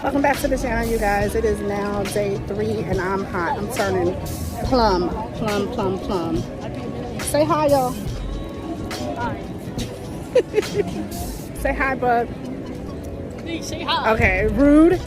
Welcome back to the channel, you guys. It is now day 3 and I'm hot. I'm turning plum. Say hi, y'all. Hi. Say hi, bud. Hey, say hi. Okay, rude.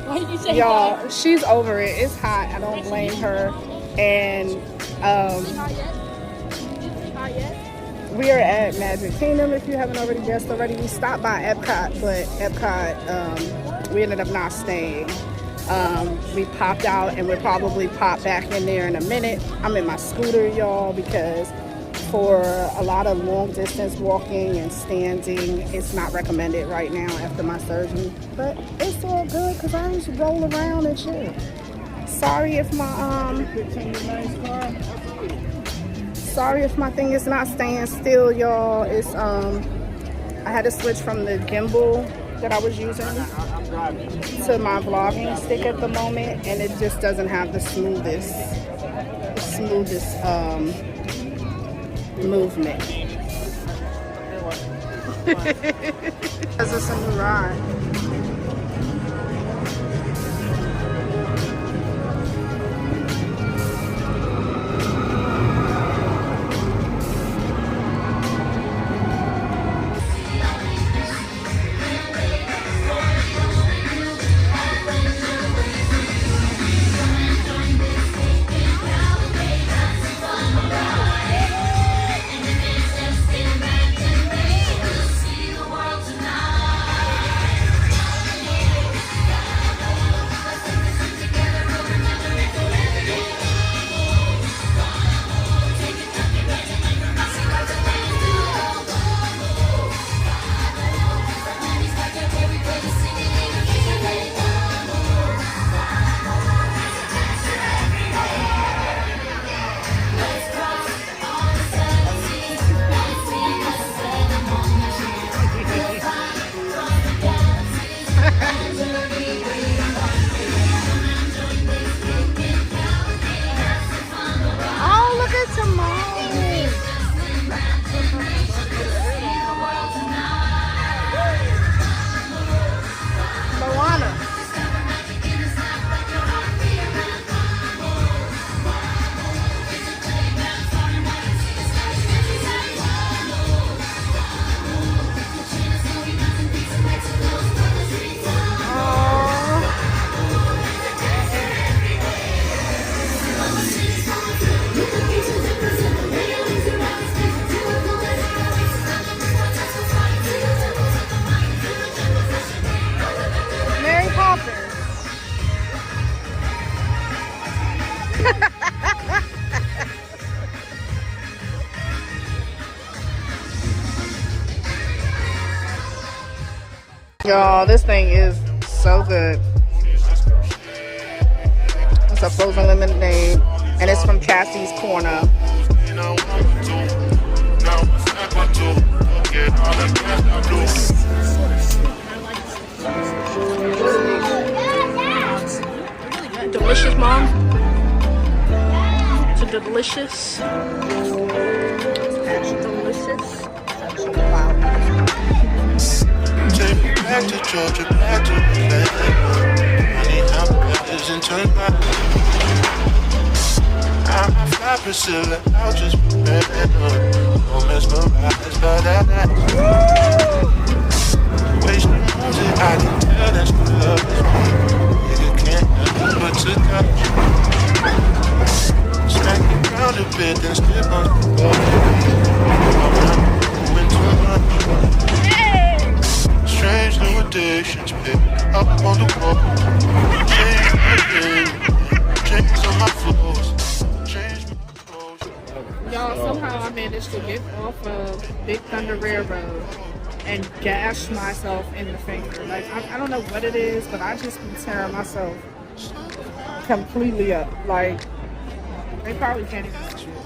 Why did you say Y'all, hi? she's over it. It's hot. I don't blame her. And we are at Magic Kingdom, if you haven't already guessed already. We stopped by Epcot, but Epcot, we ended up not staying. We popped out and we'll probably pop back in there in a minute. I'm in my scooter, y'all, because for a lot of long distance walking and standing, it's not recommended right now after my surgery. But it's all good because I just roll around and chill. Sorry if my sorry if my thing is not staying still, y'all. It's I had to switch from the gimbal that I was using to my vlogging stick at the moment, and it just doesn't have the smoothest movement. Because it's a new ride. Y'all, this thing is so good. It's a frozen lemonade, and it's from Cassie's Corner. Delicious, Mom. It's a delicious. It's delicious. Take me back to Georgia, back to Atlanta. Honey, how bad is in turn back? I'm a fly Priscilla, I'll just be better. Don't mesmerize by that. Wasting music, I can tell that's love is me. Nigga can't help but to touch. Smack the ground a bit, then still on the ball. how I managed to get off of Big Thunder Railroad and gash myself in the finger. Like, I don't know what it is, but I just been tearing myself completely up. Like, they probably can't even see it.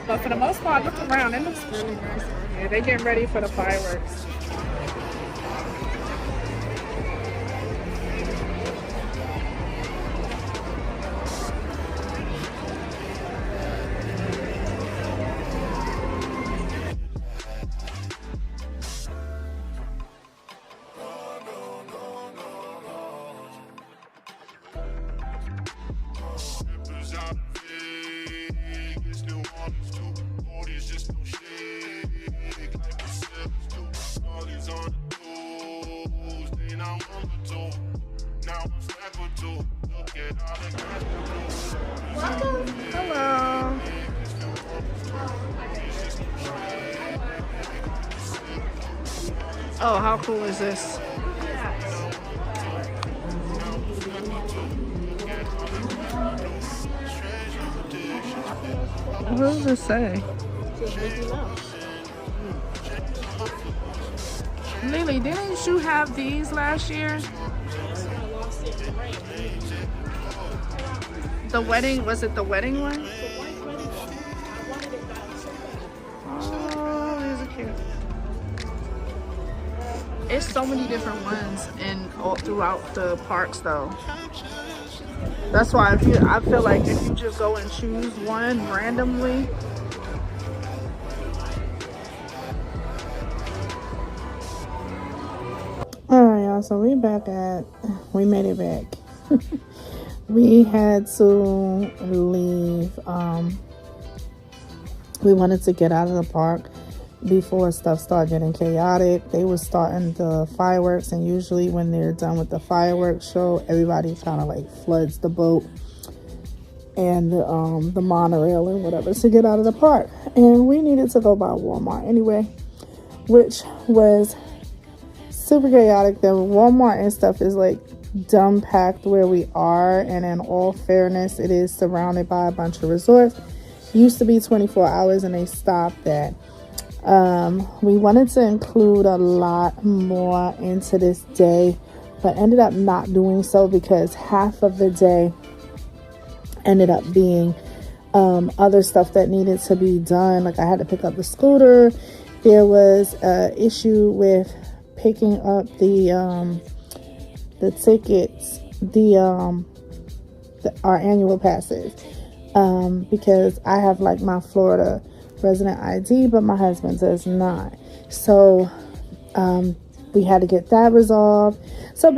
But for the most part, look around. It looks really nice. Yeah, they getting ready for the fireworks. Hello. Oh, how cool is this? What does it say? Lily, didn't you have these last year? The wedding, was it the wedding one? Oh, these are cute. It's so many different ones all throughout the parks though. That's why I feel like if you just go and choose one randomly. Alright y'all, so we made it back. We had to leave. We wanted to get out of the park before stuff started getting chaotic. They were starting the fireworks, and usually when they're done with the fireworks show, everybody kind of like floods the boat and the monorail and whatever to get out of the park. And we needed to go by Walmart anyway, which was super chaotic. The Walmart and stuff is like dumb packed where we are, and in all fairness, it is surrounded by a bunch of resorts. Used to be 24 hours and they stopped that. We wanted to include a lot more into this day, but ended up not doing so because half of the day ended up being other stuff that needed to be done. Like I had to pick up the scooter. There was an issue with picking up the tickets, our annual passes, because I have like my Florida resident ID, but my husband does not. So we had to get that resolved. So it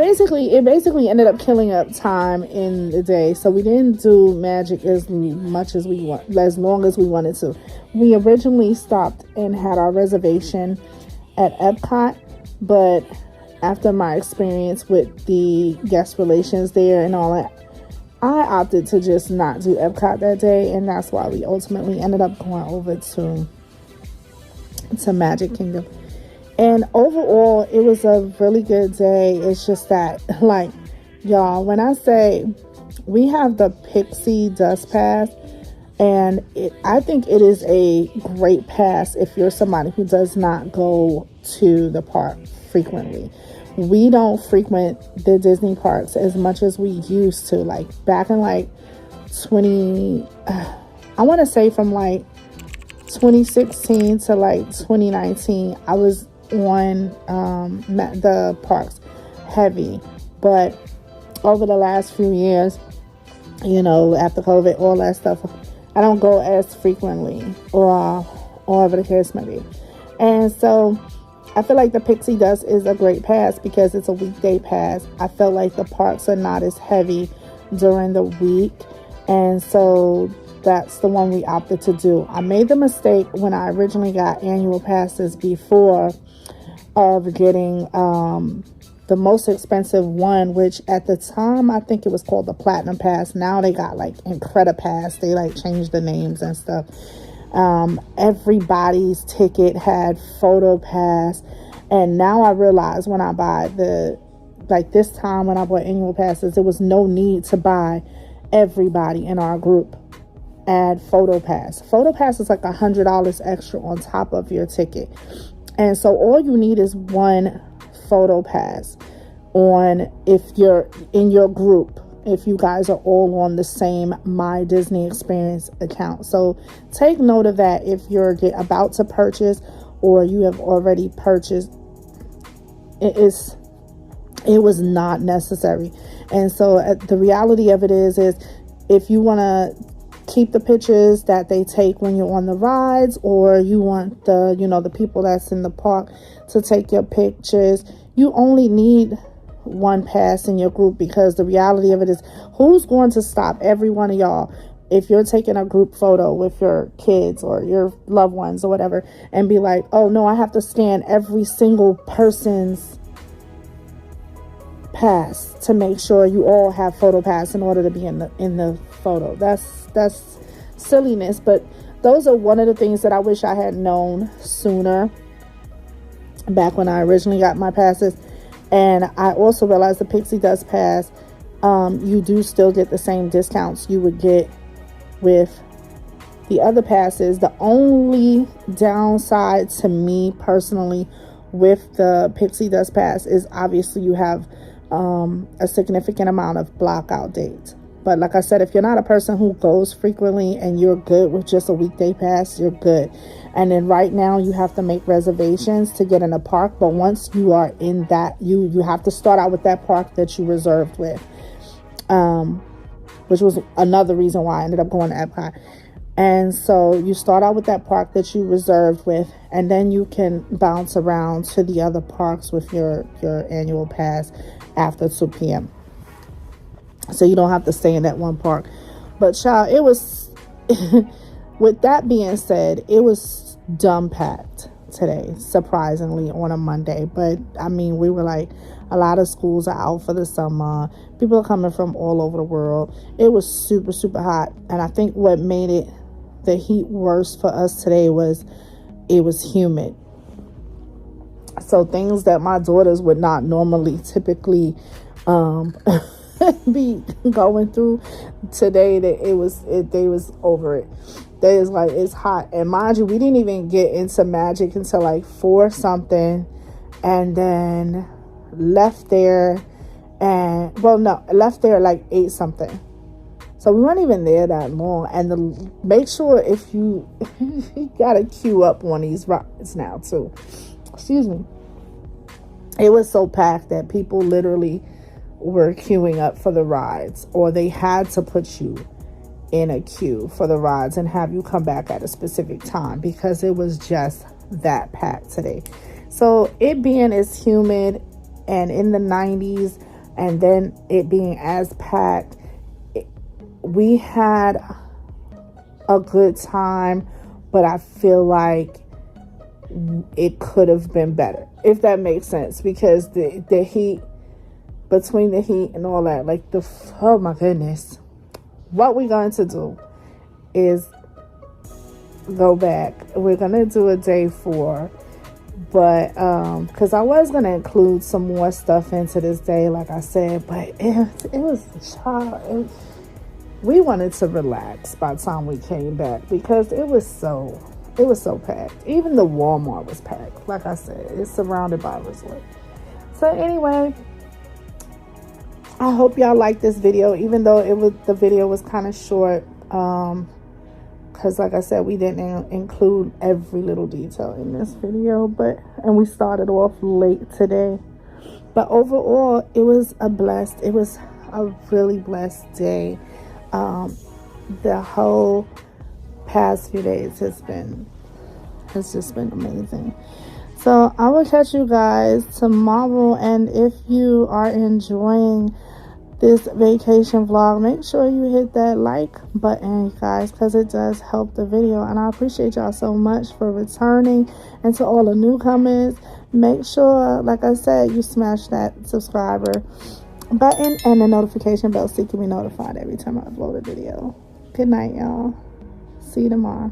basically ended up killing up time in the day. So we didn't do magic as long as we wanted to. We originally stopped and had our reservation at Epcot, but after my experience with the guest relations there and all that, I opted to just not do Epcot that day, and that's why we ultimately ended up going over to Magic Kingdom. And overall, it was a really good day. It's just that, like, y'all, when I say we have the Pixie Dust Pass, and I think it is a great pass if you're somebody who does not go to the park frequently. We don't frequent the Disney parks as much as we used to. Like back in like I want to say from like 2016 to like 2019, I was on the parks heavy. But over the last few years, after COVID, all that stuff, I don't go as frequently or whatever the case may be. And so I feel like the Pixie Dust is a great pass because it's a weekday pass. I felt like the parks are not as heavy during the week, and so that's the one we opted to do. I made the mistake when I originally got annual passes before of getting the most expensive one, which at the time I think it was called the Platinum Pass. Now they got like Incredipass. They like changed the names and stuff. Everybody's ticket had PhotoPass, and now I realize when I buy this time when I bought annual passes, there was no need to buy everybody in our group add PhotoPass. PhotoPass is like $100 extra on top of your ticket. And so all you need is one PhotoPass on, if you're in your group, if you guys are all on the same My Disney Experience account. So take note of that if you're about to purchase or you have already purchased. It was not necessary. And so the reality of it is if you want to keep the pictures that they take when you're on the rides, or you want the people that's in the park to take your pictures, you only need one pass in your group, because the reality of it is, who's going to stop every one of y'all if you're taking a group photo with your kids or your loved ones or whatever and be like, oh no, I have to scan every single person's pass to make sure you all have PhotoPass in order to be in the photo. That's silliness. But those are one of the things that I wish I had known sooner, back when I originally got my passes. And I also realized the Pixie Dust Pass, you do still get the same discounts you would get with the other passes. The only downside to me personally with the Pixie Dust Pass is obviously you have a significant amount of blockout dates. But like I said, if you're not a person who goes frequently and you're good with just a weekday pass, you're good. And then right now you have to make reservations to get in a park. But once you are in that, you have to start out with that park that you reserved with, which was another reason why I ended up going to Epcot. And so you start out with that park that you reserved with, and then you can bounce around to the other parks with your annual pass after 2 p.m. So you don't have to stay in that one park. But child, it was with that being said, it was dumb packed today, surprisingly, on a Monday. But I mean, we were like, a lot of schools are out for the summer. People are coming from all over the world. It was super, super hot. And I think what made the heat worse for us today was it was humid. So things that my daughters would not normally typically be going through today, that they was over it. They was like, it's hot. And mind you, we didn't even get into Magic until like 4 something, and then left there like 8 something. So we weren't even there that long. And make sure if you gotta queue up on these rides now too. Excuse me. It was so packed that people literally were queuing up for the rides, or they had to put you in a queue for the rides and have you come back at a specific time, because it was just that packed today. So it being as humid and in the 90s, and then it being as packed, we had a good time, but I feel like it could have been better, if that makes sense, because the heat, between the heat and all that, like oh my goodness. What we're going to do is go back. We're going to do a day 4, but because I was going to include some more stuff into this day, like I said, but it was we wanted to relax by the time we came back, because it was so packed. Even the Walmart was packed. Like I said, it's surrounded by a resort. So anyway, I hope y'all like this video, even though the video was kind of short, because like I said, we didn't include every little detail in this video, and we started off late today. But overall, it was a really blessed day. The whole past few days has just been amazing. So I will catch you guys tomorrow, and if you are enjoying this vacation vlog, make sure you hit that like button, guys, because it does help the video. And I appreciate y'all so much for returning. And to all the newcomers, make sure, like I said, you smash that subscriber button and the notification bell so you can be notified every time I upload a video. Good night, y'all. See you tomorrow.